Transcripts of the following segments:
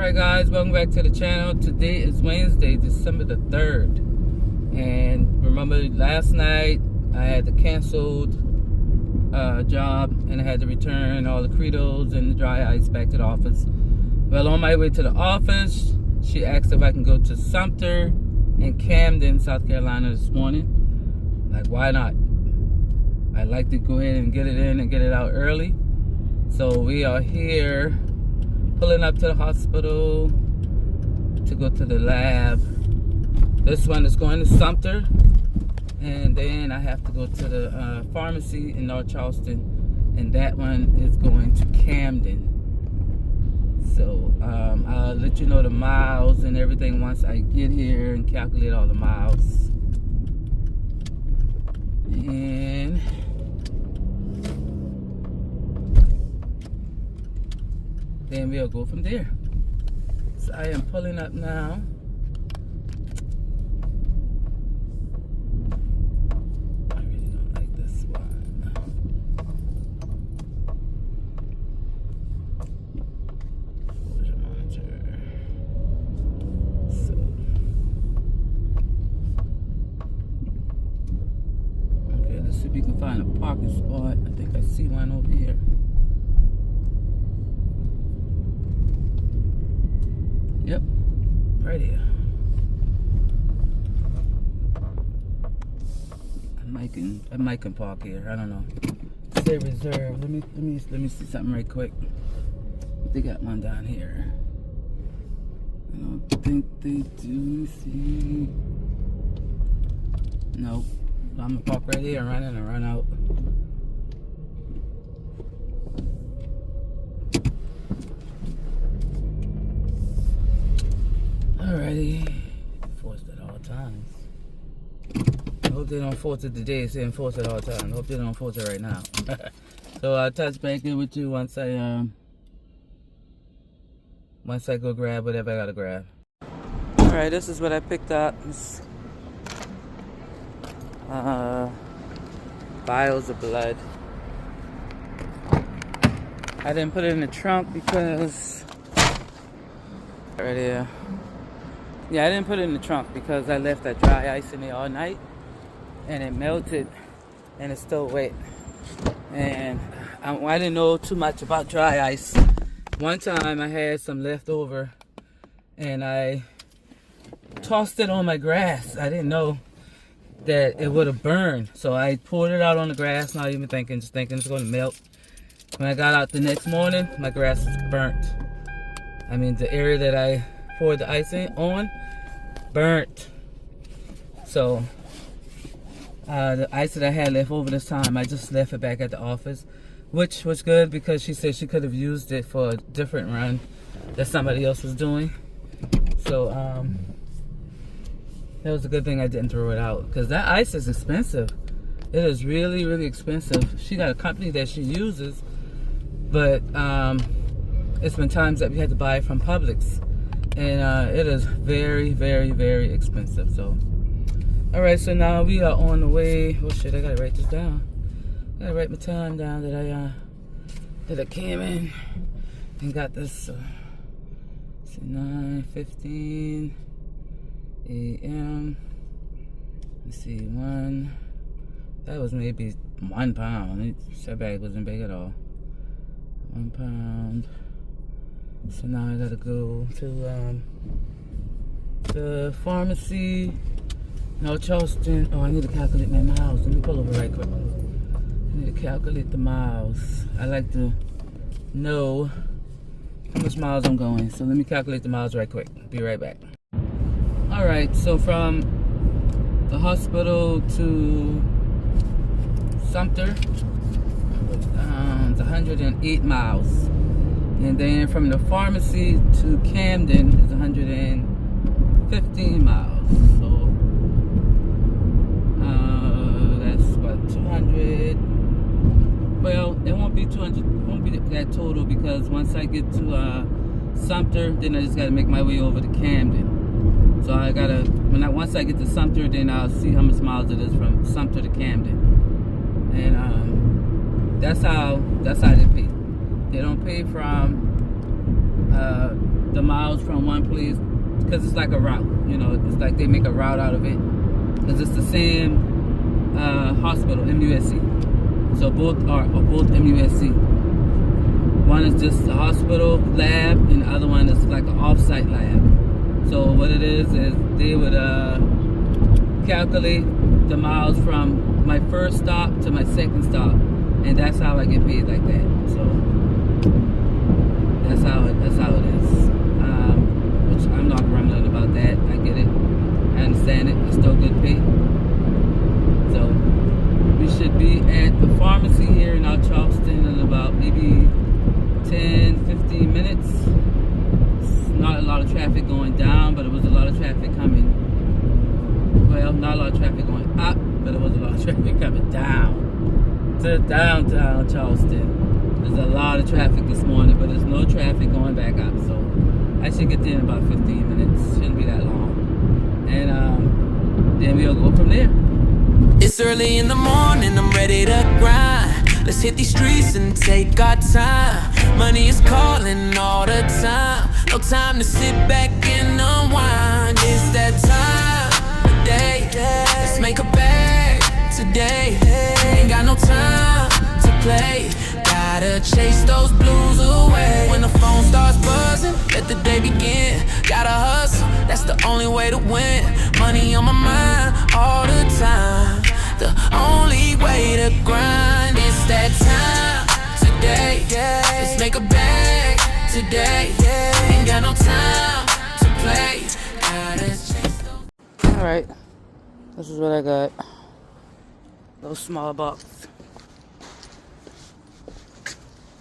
Alright guys, welcome back to the channel. Today is Wednesday, December the 3rd. And remember last night I had the canceled job and I had to return all the Credos and the dry ice back to the office. Well, on my way to the office, she asked if I can go to Sumter in Camden, South Carolina this morning. Like, why not? I'd like to go ahead and get it in and get it out early. So we are here pulling up to the hospital to go to the lab. This one is going to Sumter, and then I have to go to the pharmacy in North Charleston, and that one is going to Camden. So I'll let you know the miles and everything once I get here and calculate all the miles. And then we'll go from there. So I am pulling up now. I really don't like this one. Exposure monitor. So, okay, let's see if we can find a parking spot. I think I see one over here. Yep, right here. I might can park here. I don't know. Say reserve. Let me see something right quick. They got one down here. I don't think they do. Let me see. Nope. I'm gonna park right here and run in and run out. Alrighty, enforced at all times. I hope they don't enforce it today. Say enforce at all times. I hope they don't enforce it right now. So I'll touch back in with you once I go grab whatever I gotta grab. Alright, this is what I picked up. It's, vials of blood. I didn't put it in the trunk because right here. Yeah, I didn't put it in the trunk because I left that dry ice in there all night and it melted and it's still wet. And I didn't know too much about dry ice. One time I had some left over and I tossed it on my grass. I didn't know that it would have burned. So I poured it out on the grass, not even thinking, just thinking it's going to melt. When I got out the next morning, my grass was burnt. I mean, the area that I poured the ice on burnt. So the ice that I had left over this time, I just left it back at the office, which was good because she said she could have used it for a different run that somebody else was doing. So that was a good thing I didn't throw it out because that ice is expensive. It is really, really expensive. She got a company that she uses, but it's been times that we had to buy it from Publix. And it is very, very, very expensive. So, alright, so now we are on the way. Oh shit, I gotta write this down. I gotta write my time down that I came in and got this. 9:15 a.m. Let's see, that was maybe 1 pound. That bag wasn't big at all. 1 pound. So now I gotta go to the pharmacy, North Charleston. Oh, I need to calculate my miles. Let me pull over right quick. I need to calculate the miles. I like to know how much miles I'm going. So let me calculate the miles right quick. Be right back. Alright, so from the hospital to Sumter, it's 108 miles. And then from the pharmacy to Camden is 115 miles. So that's what, 200. Well, it won't be 200. It won't be that total because once I get to Sumter, then I just got to make my way over to Camden. So I gotta once I get to Sumter, then I'll see how much miles it is from Sumter to Camden. And that's how they pay. They don't pay from the miles from one place, because it's like a route, you know, it's like they make a route out of it, because it's the same hospital, MUSC. So both are both MUSC. One is just a hospital lab, and the other one is like an off-site lab. So what it is they would calculate the miles from my first stop to my second stop, and that's how I get paid like that. So that's how it is. Which I'm not grumbling about that. I get it. I understand it. It's still good pay. So we should be at the pharmacy here in Charleston in about maybe 10-15 minutes. It's not a lot of traffic going down, but it was a lot of traffic coming. Well, not a lot of traffic going up, but it was a lot of traffic coming down to downtown Charleston. There's a lot of traffic this morning, but there's no traffic going back up. So I should get there in about 15 minutes. Shouldn't be that long. And then we'll go from there. It's early in the morning, I'm ready to grind. Let's hit these streets and take our time. Money is calling all the time. No time to sit back and unwind. It's that time of day. Let's make a bag today. Ain't got no time to play. Gotta chase those blues away. When the phone starts buzzing, let the day begin. Gotta hustle, that's the only way to win. Money on my mind all the time. The only way to grind is that time today. Let's make a bag today. Ain't got no time to play. Gotta chase those. Alright, this is what I got. Those small box.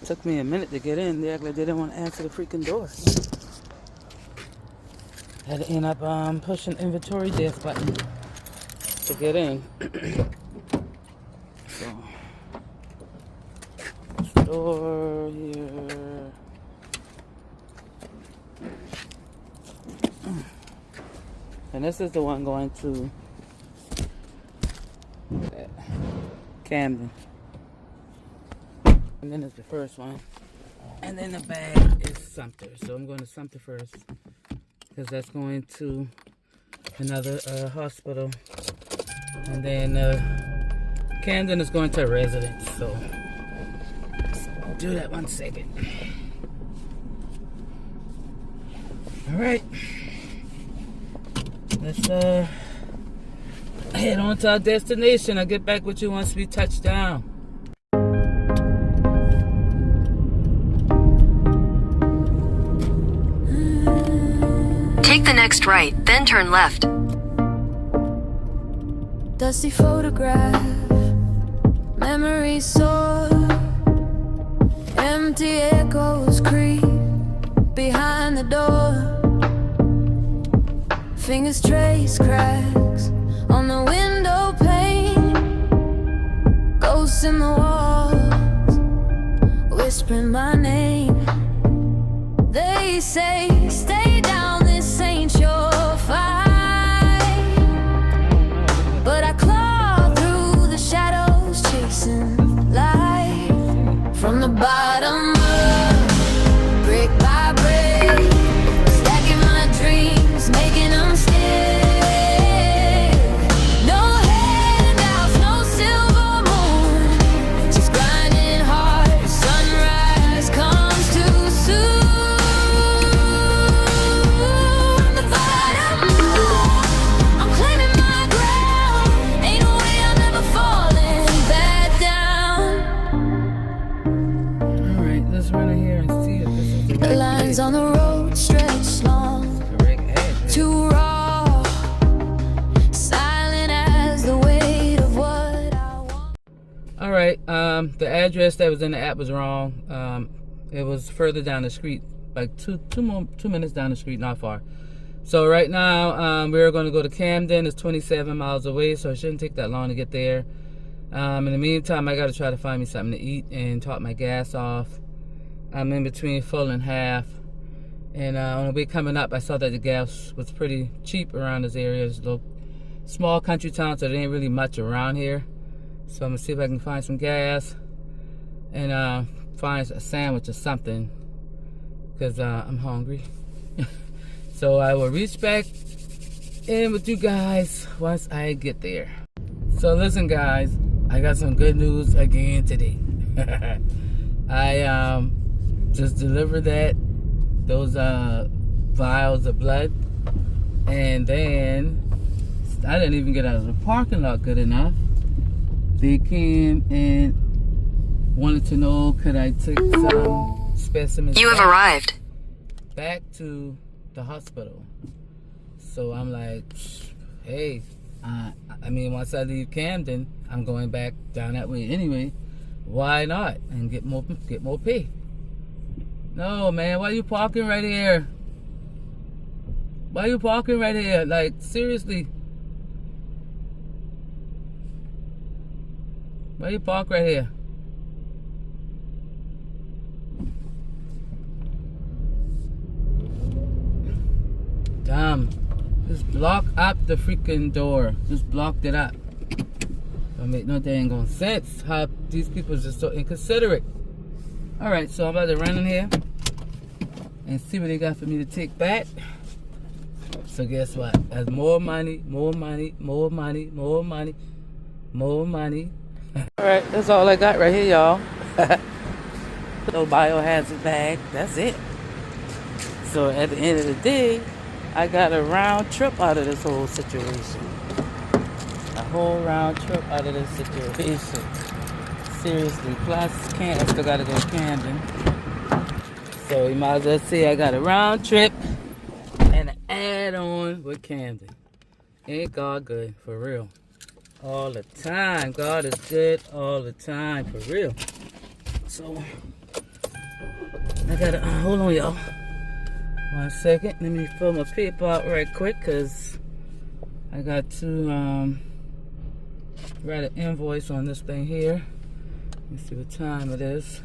Took me a minute to get in. They act like they didn't want to answer the freaking door. Had to end up pushing inventory desk button to get in. So, store here. And this is the one going to Camden. And then it's the first one. And then the bag is Sumter. So I'm going to Sumter first, because that's going to another hospital. And then Camden is going to a residence. So let's do that 1 second. Alright. Let's head on to our destination. I'll get back with you once we touch down. Take the next right, then turn left. Dusty photograph, memories soar, empty echoes creep behind the door. Fingers trace cracks on the window pane, ghosts in the walls, whispering my name. They say, stay down, this ain't your fight. But I claw through the shadows, chasing light from the bottom up, brick by brick, stacking my dreams, making them stick. No handouts, no silver moon, just grinding hard. Sunrise comes too soon. From the bottom up, I'm claiming my ground. Ain't no way I'm ever falling back down. Alright, let's run in here and see if this is the The right lines place. on the road stretch long, Correct address. too raw, silent as the weight of what I want. Alright, the address that was in the app was wrong. It was further down the street, like two minutes down the street, not far. So right now, we're going to go to Camden. It's 27 miles away, so it shouldn't take that long to get there. In the meantime, I got to try to find me something to eat and top my gas off. I'm in between full and half. And on the way coming up, I saw that the gas was pretty cheap around this area. It's a little small country town, so there ain't really much around here. So I'm going to see if I can find some gas and find a sandwich or something, because I'm hungry. So I will reach back in with you guys once I get there. So listen, guys, I got some good news again today. I just delivered those vials of blood, and then I didn't even get out of the parking lot good enough. They came and wanted to know, could I take some specimens You have arrived. back to the hospital. So I'm like, hey, I mean, once I leave Camden, I'm going back down that way anyway. Why not? And get more pay. No, man, why you parking right here? Why you parking right here? Like, seriously. Why you park right here? Damn. Just block up the freaking door. Just blocked it up. Don't make no dang sense how these people are just so inconsiderate. Alright, so I'm about to run in here and see what they got for me to take back. So guess what? That's more money, more money, more money, more money, more money. Alright, that's all I got right here, y'all. No biohazard bag. That's it. So at the end of the day, I got a round trip out of this whole situation. A whole round trip out of this situation. Seriously. Plus, I still got to go to Camden. So you might as well say I got a round trip and an add-on with Camden. Ain't God good, for real. All the time. God is good all the time, for real. So, I got to, hold on, y'all. 1 second. Let me fill my paper out right quick, because I got to write an invoice on this thing here. Let me see what time it is.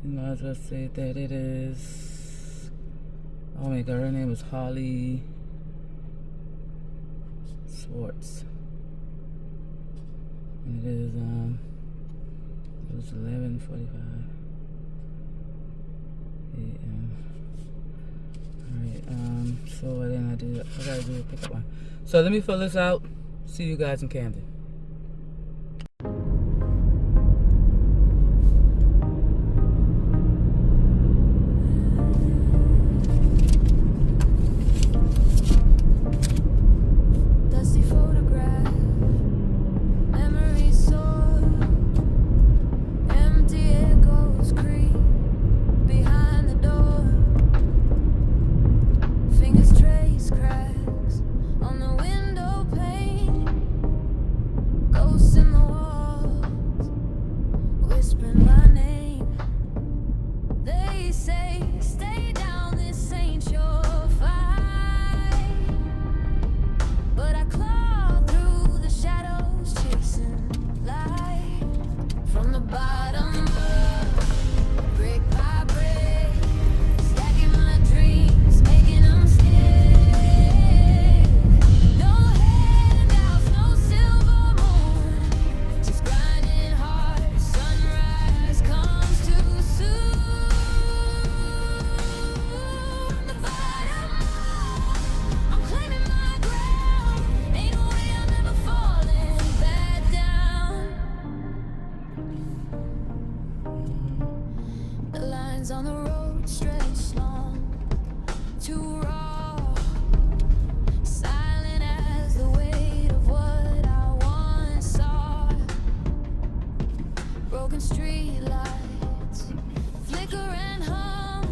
You might as well say that it is, oh my god, her name is Holly Swartz. And it was 11:45 a.m. Alright, so then I gotta do a pickup one. So let me fill this out. See you guys in Camden. Dusty photograph, memories soar, empty echoes creep behind the door. Fingers trace cracks on the window pane, ghosts in the walls, whispering my name. They say, stay down, this ain't your fight. But I claw through the shadows, chasing light from the bottom up, brick by brick, stacking my dreams, making them stick. No handouts, no silver moon, just grinding hard. Sunrise comes too soon. From the bottom up, I'm claiming my ground. Ain't no way I'm ever falling back down. The lines on the road stretch long, too raw, silent as the weight of what I once saw. Broken street lights flicker and hum.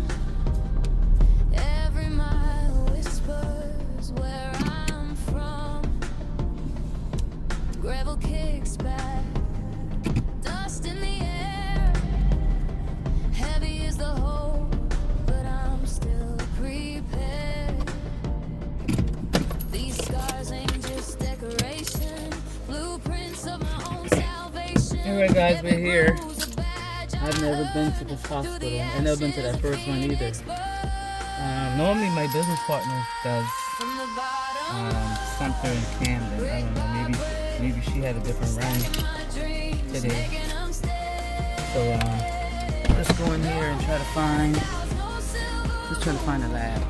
Every mile whispers where I'm from. Gravel kicks back, dust in the air. Heavy is the hole, but I'm still prepared. These scars ain't just decoration, blueprints of my own salvation. Alright guys, we're here. Bruise a badge I've never been to this hospital. I've never been to that first one either. Normally my business partner does from the bottom. something in Camden. I don't know, maybe she had a different run My dreams, today. making them stay. So let's go in here and try to find, No silver just trying to find a lab.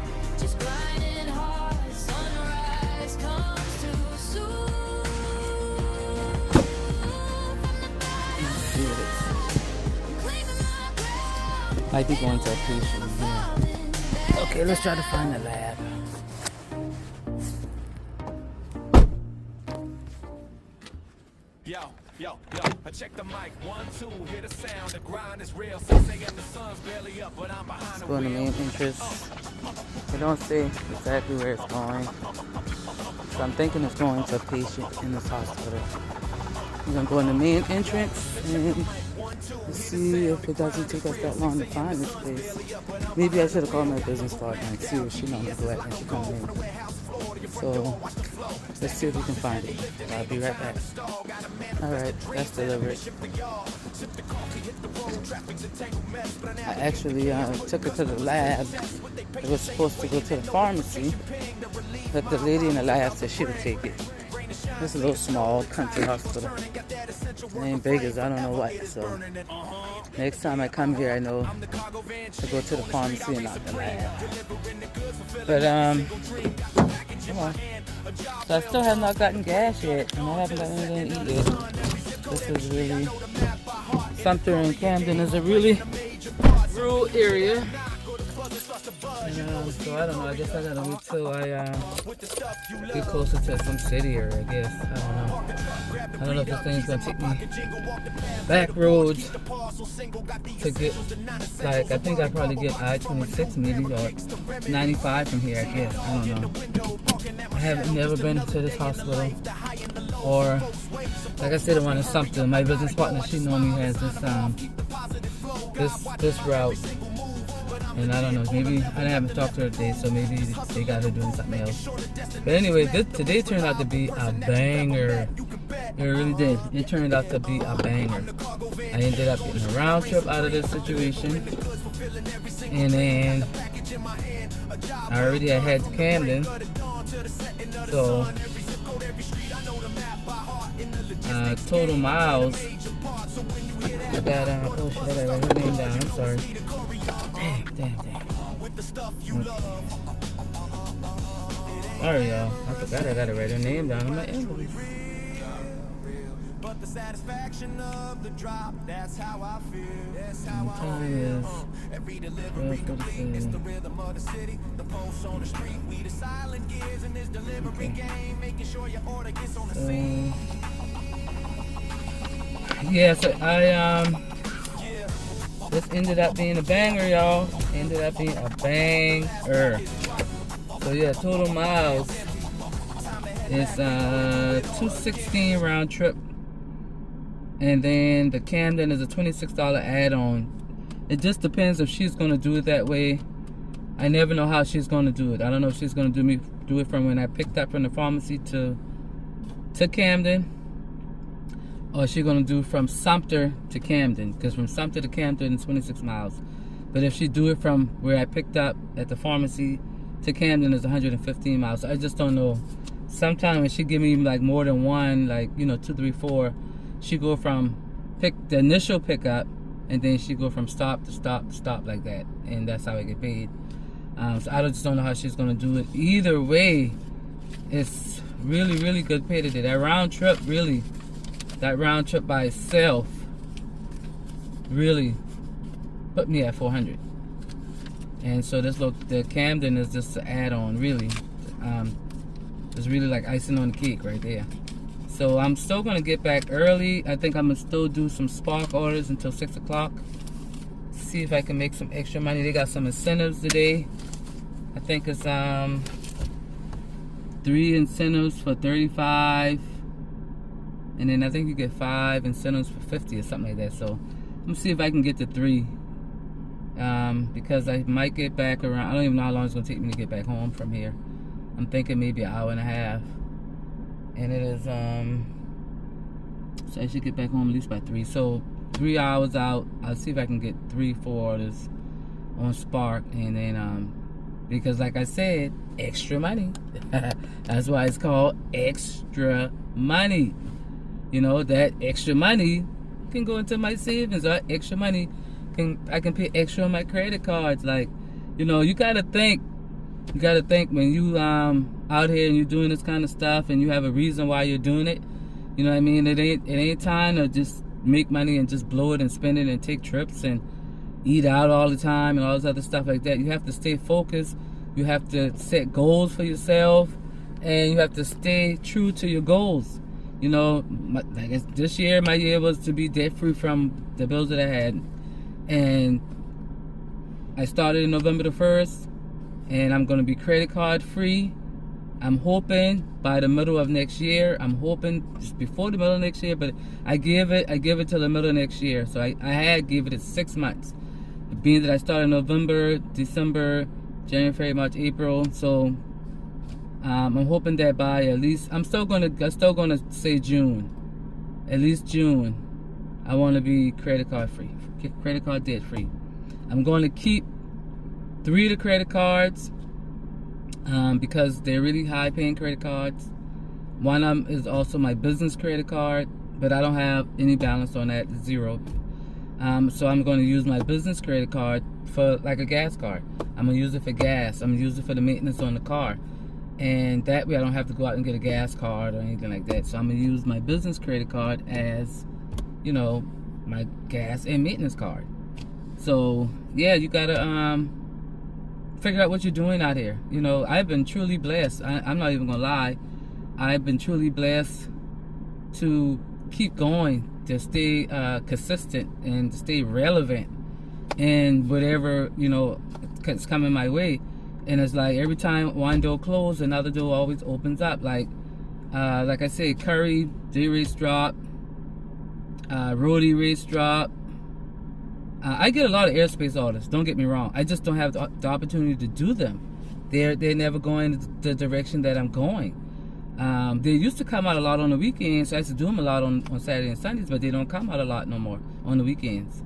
just grinding hard. Sunrise comes too soon. Might be going to a patient. Yeah. Okay, let's try to find the lab. Yo, I check the mic, 1, 2, hear the sound, the grind is real, so saying the sun's barely up, but I'm behind the Go in the wheel. main entrance. I don't see exactly where it's going. So I'm thinking it's going to a patient in this hospital. We're gonna go in the main entrance and see if it doesn't take us that long to find this place. Maybe I should have called my business partner and see if she knows me go at when she comes in. So let's see if we can find it. I'll be right back. Alright, that's delivered. I actually took it to the lab. It was supposed to go to the pharmacy, but the lady in the lab said she would take it. It's a little small country hospital. It ain't big as I don't know what. So next time I come here, I know to go to the pharmacy and not the lab. But come on. So I still have not gotten gas yet, and I haven't gotten anything to eat yet. This is really Sumter and Camden is a really rural area. And, so I don't know, I guess I gotta wait till I get closer to some city area, I guess. I don't know if this thing's gonna take me back roads to get, like, I think I'd probably get I-26 maybe, or 95 from here, I guess. I don't know. I haven't never been to this hospital, or like I said, the one in Sumter. My business partner, she normally has this route. And I don't know, maybe I haven't talked to her today, so maybe they got her doing something else. But anyway, today turned out to be a banger. It really did. It turned out to be a banger. I ended up getting a round trip out of this situation. And then I already had Camden. So total miles. I got oh shit, I gotta write her name down. I'm sorry. Damn. Sorry, y'all. I forgot I gotta write her name down on my envelope. But the satisfaction of the drop, that's how I feel. That's how I Time feel. is Every delivery complete, it's the rhythm of the city. The posts on the street, we the silent gears in this delivery game, making sure your order gets on the scene. Yeah, so this ended up being a banger, y'all. Ended up being a banger. So yeah, total miles is 216 round trip, and then the Camden is a $26 add-on. It just depends if she's gonna do it that way. I never know how she's gonna do it. I don't know if she's gonna do it from when I picked up from the pharmacy to Camden, or she's gonna do from Sumter to Camden, because from Sumter to Camden is 26 miles. But if she do it from where I picked up at the pharmacy to Camden is 115 miles. So I just don't know. Sometimes when she give me like more than one, like, you know, 2, 3, 4, she go from the initial pickup, and then she go from stop to stop to stop like that, and that's how I get paid. So I just don't know how she's gonna do it. Either way, it's really, really good pay today. That round trip by itself really put me at 400. And so the Camden is just an add-on, really. It's really like icing on the cake right there. So I'm still gonna get back early. I think I'm gonna still do some Spark orders until 6 o'clock. See if I can make some extra money. They got some incentives today. I think it's 3 incentives for 35. And then I think you get 5 incentives for 50 or something like that. So I'm gonna see if I can get to 3. Because I might get back around, I don't even know how long it's gonna take me to get back home from here. I'm thinking maybe an hour and a half. And it is, so I should get back home at least by 3. So 3 hours out. I'll see if I can get 3, 4 orders on Spark. And then, because like I said, extra money. That's why it's called extra money. You know, that extra money can go into my savings, or extra money I can pay extra on my credit cards. Like, you know, you gotta think You got to think when you out here and you're doing this kind of stuff and you have a reason why you're doing it. You know what I mean? It ain't time to just make money and just blow it and spend it and take trips and eat out all the time and all this other stuff like that. You have to stay focused. You have to set goals for yourself, and you have to stay true to your goals. You know, this year, my year was to be debt free from the bills that I had, and I started in November the 1st, and I'm going to be credit card free. I'm hoping by the middle of next year. I'm hoping just before the middle of next year, but I give it till the middle of next year. So I had give it 6 months. Being that I started November, December, January, February, March, April. So I'm hoping that by at least I'm still gonna say June. At least June, I want to be credit card free, credit card debt free. I'm going to keep 3 of the credit cards. Because they're really high paying credit cards. One of them is also my business credit card, but I don't have any balance on that, 0. So I'm going to use my business credit card for like a gas card. I'm going to use it for gas. I'm going to use it for the maintenance on the car. And that way I don't have to go out and get a gas card or anything like that. So I'm going to use my business credit card as, you know, my gas and maintenance card. So yeah, you got to figure out what you're doing out here. You know, I've been truly blessed. I'm not even gonna lie. I've been truly blessed to keep going, to stay consistent and to stay relevant in whatever, you know, is coming my way. And it's like every time one door closes, another door always opens up. Like I say, Curry, day rates drop, roadie rates drop. I get a lot of airspace orders, don't get me wrong. I just don't have the opportunity to do them. They're never going the direction that I'm going. They used to come out a lot on the weekends, so I used to do them a lot on Saturday and Sundays, but they don't come out a lot no more on the weekends.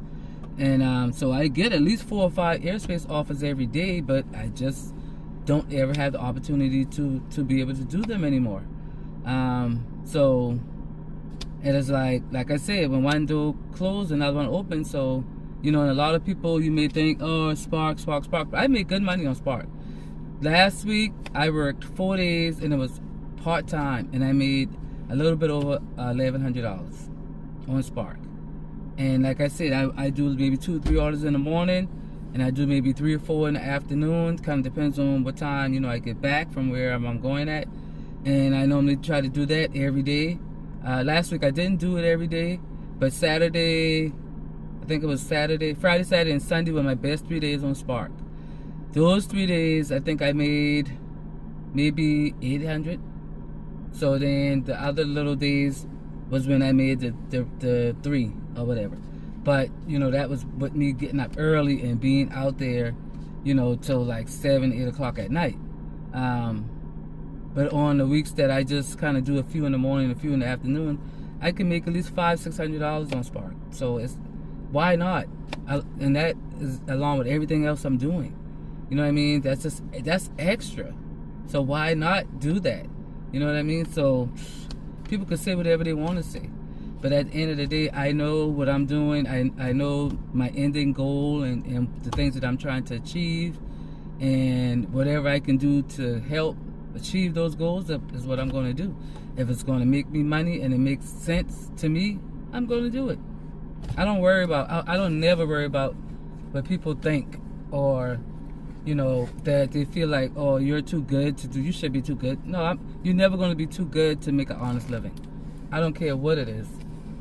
And so I get at least 4 or 5 airspace offers every day, but I just don't ever have the opportunity to be able to do them anymore. So it is like I said, when one door closed, another one opens. So, you know, and a lot of people, you may think, oh, Spark. But I made good money on Spark. Last week, I worked 4 days, and it was part-time, and I made a little bit over $1,100 on Spark. And like I said, I do maybe 2 or 3 orders in the morning, and I do maybe 3 or 4 in the afternoon. Kind of depends on what time, you know, I get back from where I'm going at. And I normally try to do that every day. Last week, I didn't do it every day, but Saturday... I think it was Friday, Saturday, and Sunday were my best 3 days on Spark. Those 3 days, I think I made maybe $800. So then the other little days was when I made the 3 or whatever. But, you know, that was with me getting up early and being out there, you know, till like 7, 8 o'clock at night. But on the weeks that I just kind of do a few in the morning, a few in the afternoon, I can make at least $500-600 on Spark. So it's, why not? And that is along with everything else I'm doing. You know what I mean? That's extra. So why not do that? You know what I mean? So people can say whatever they want to say, but at the end of the day, I know what I'm doing. I know my ending goal and the things that I'm trying to achieve, and whatever I can do to help achieve those goals is what I'm going to do. If it's going to make me money and it makes sense to me, I'm going to do it. I don't never worry about what people think, or, you know, that they feel like, oh, you're too good to do, you should be too good. No, you're never going to be too good to make an honest living. I don't care what it is.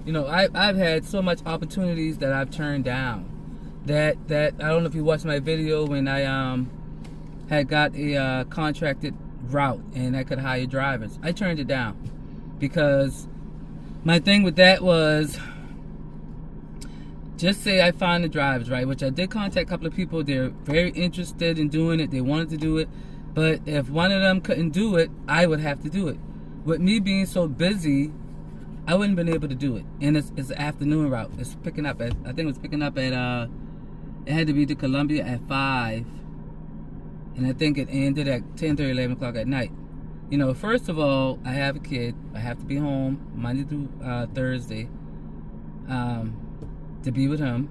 You know, I've had so much opportunities that I've turned down. That I don't know if you watched my video when I had got a contracted route and I could hire drivers. I turned it down because my thing with that was, just say I find the drivers, right? Which I did contact a couple of people. They're very interested in doing it. They wanted to do it. But if one of them couldn't do it, I would have to do it. With me being so busy, I wouldn't have been able to do it. And it's an afternoon route. It's picking up at, I think it was picking up at, it had to be to Columbia at 5. And I think it ended at 10:30, 11 o'clock at night. You know, first of all, I have a kid. I have to be home Monday through Thursday. To be with him,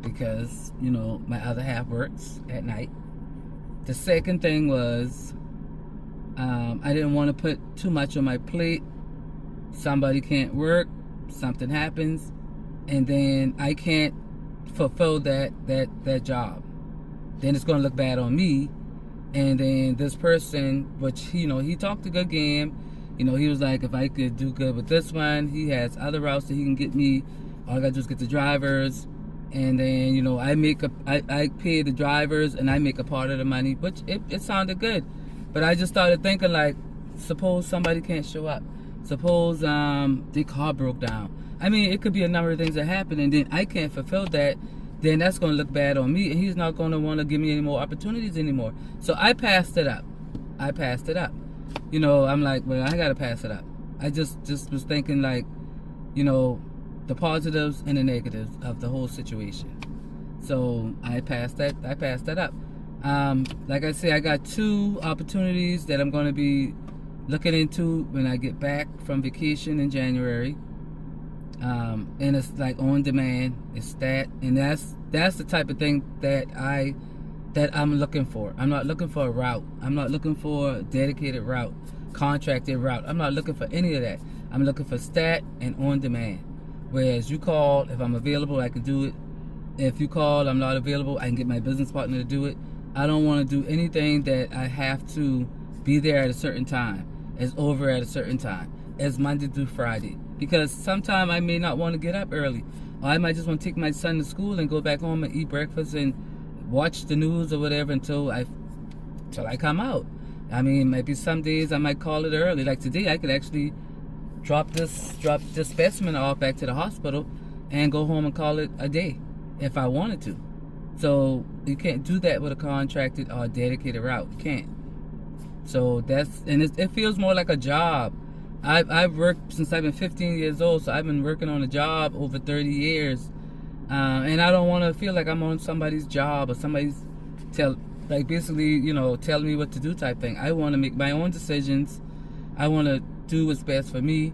because, you know, my other half works at night. The second thing was I didn't want to put too much on my plate. Somebody can't work, something happens, and then I can't fulfill that job. Then it's going to look bad on me. And then this person, which he talked a good game. He was like, if I could do good with this one, he has other routes that he can get me. All I gotta do is get the drivers, and then I pay the drivers and I make a part of the money, which it sounded good. But I just started thinking, like, suppose somebody can't show up, suppose their car broke down. I mean, it could be a number of things that happen, and then I can't fulfill that. Then that's going to look bad on me, and he's not going to want to give me any more opportunities anymore. So I passed it up. I'm like, well, I got to pass it up. I just was thinking, like, the positives and the negatives of the whole situation. So I passed that up. Like I say, I got 2 opportunities that I'm going to be looking into when I get back from vacation in January. And it's like on demand. It's that, and that's the type of thing that I'm looking for. I'm not looking for a route. I'm not looking for a dedicated route, contracted route. I'm not looking for any of that. I'm looking for stat and on demand. Whereas you call, if I'm available, I can do it. If you call, I'm not available, I can get my business partner to do it. I don't want to do anything that I have to be there at a certain time. It's over at a certain time. It's Monday through Friday. Because sometime I may not want to get up early. Or I might just want to take my son to school and go back home and eat breakfast and watch the news or whatever until I come out. I mean, maybe some days I might call it early. Like today, I could actually drop this specimen off back to the hospital and go home and call it a day if I wanted to. So you can't do that with a contracted or dedicated route. You can't. So it feels more like a job. I've worked since I've been 15 years old, so I've been working on a job over 30 years. And I don't want to feel like I'm on somebody's job or somebody's telling me what to do type thing. I want to make my own decisions. I want to do what's best for me.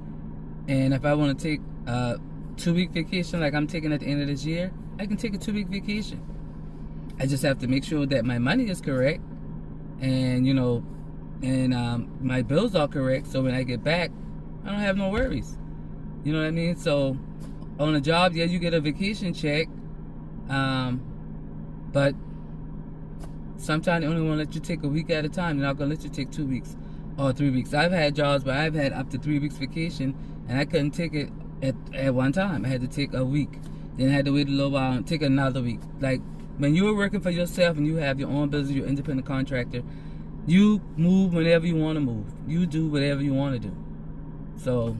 And if I want to take a 2-week vacation like I'm taking at the end of this year, I can take a 2-week vacation. I just have to make sure that my money is correct and my bills are correct, so when I get back, I don't have no worries. You know what I mean? So on a job, yeah, you get a vacation check, but sometimes they only want to let you take a week at a time. They're not going to let you take 2 weeks or 3 weeks. I've had jobs where I've had up to 3 weeks vacation, and I couldn't take it at one time. I had to take a week. Then I had to wait a little while and take another week. Like, when you're working for yourself and you have your own business, you're an independent contractor, you move whenever you want to move. You do whatever you want to do. So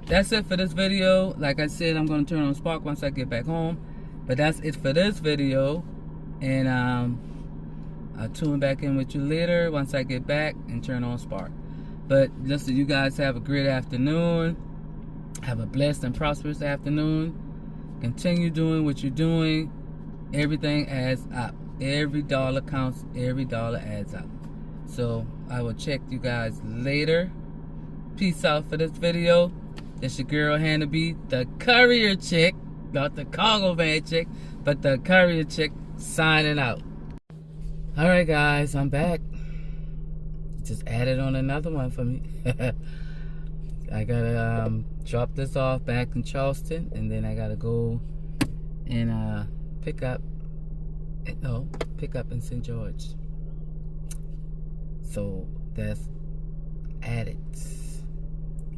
that's it for this video. Like I said, I'm going to turn on Spark once I get back home. But that's it for this video. And I'll tune back in with you later once I get back and turn on Spark. But listen, you guys have a great afternoon. Have a blessed and prosperous afternoon. Continue doing what you're doing. Everything adds up. Every dollar counts. Every dollar adds up. So I will check you guys later. Peace out for this video. It's your girl Hannah B, the courier chick, not the cargo van chick, but the courier chick, signing out. Alright guys, I'm back. Just added on another one for me. I gotta drop this off back in Charleston, and then I gotta go and pick up in St. George. So that's added,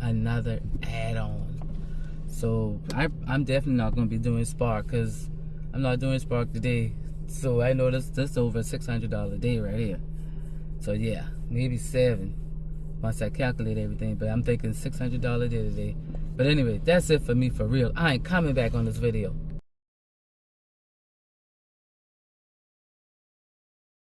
another add-on. So I'm definitely not going to be doing Spark because I'm not doing Spark today. So I know this over $600 a day right here. So yeah, maybe 7 once I calculate everything. But I'm thinking $600 a day today. But anyway, that's it for me for real. I ain't coming back on this video.